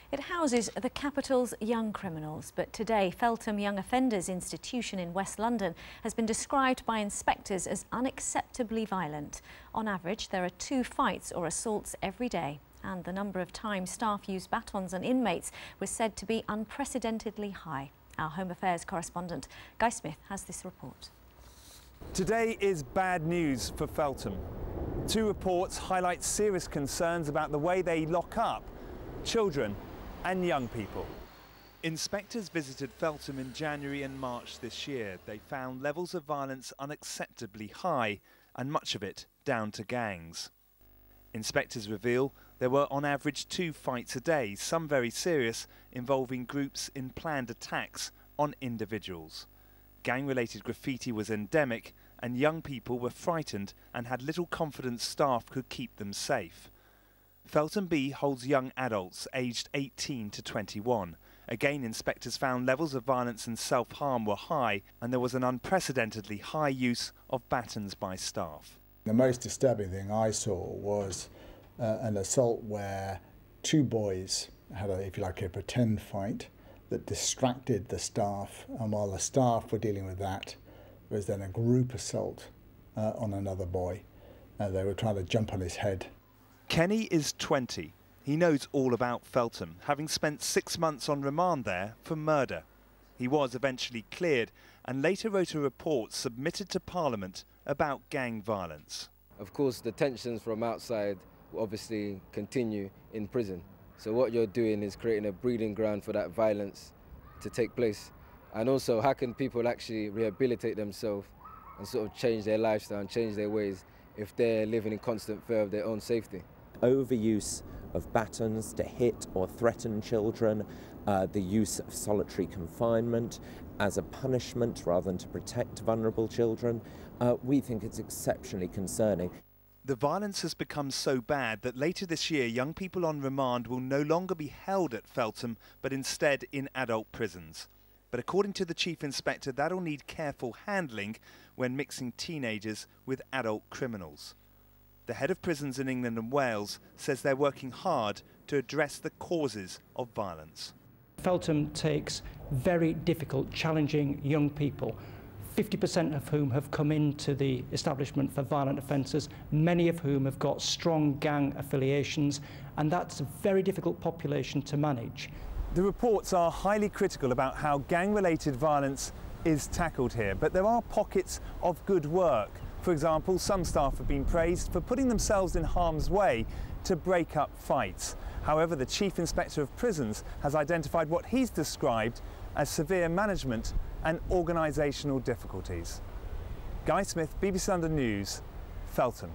It houses the capital's young criminals, but today Feltham Young Offender Institution in West London has been described by inspectors as unacceptably violent. On average, there are 2 fights or assaults every day, and the number of times staff use batons on inmates was said to be unprecedentedly high. Our Home Affairs correspondent Guy Smith has this report. Today is bad news for Feltham. 2 reports highlight serious concerns about the way they lock up children and young people. Inspectors visited Feltham in January and March this year. They found levels of violence unacceptably high, and much of it down to gangs. Inspectors reveal there were on average 2 fights a day, some very serious, involving groups in planned attacks on individuals. Gang-related graffiti was endemic, and young people were frightened and had little confidence staff could keep them safe. Feltham B holds young adults aged 18 to 21. Again, inspectors found levels of violence and self-harm were high, and there was an unprecedentedly high use of batons by staff. The most disturbing thing I saw was an assault where 2 boys had, if you like, a pretend fight that distracted the staff, and while the staff were dealing with that, there was then a group assault on another boy. They were trying to jump on his head. Kenny is 20. He knows all about Feltham, having spent 6 months on remand there for murder. He was eventually cleared and later wrote a report submitted to Parliament about gang violence. Of course, the tensions from outside will obviously continue in prison. So what you're doing is creating a breeding ground for that violence to take place. And also, how can people actually rehabilitate themselves and sort of change their lifestyle and change their ways if they're living in constant fear of their own safety? Overuse of batons to hit or threaten children, the use of solitary confinement as a punishment rather than to protect vulnerable children, we think it's exceptionally concerning. The violence has become so bad that later this year young people on remand will no longer be held at Feltham but instead in adult prisons. But according to the Chief Inspector, that'll need careful handling when mixing teenagers with adult criminals. The head of prisons in England and Wales says they're working hard to address the causes of violence. Feltham takes very difficult, challenging young people, 50% of whom have come into the establishment for violent offences, many of whom have got strong gang affiliations, and that's a very difficult population to manage. The reports are highly critical about how gang-related violence is tackled here, but there are pockets of good work. For example, some staff have been praised for putting themselves in harm's way to break up fights. However, the Chief Inspector of Prisons has identified what he's described as severe management and organisational difficulties. Guy Smith, BBC London News, Feltham.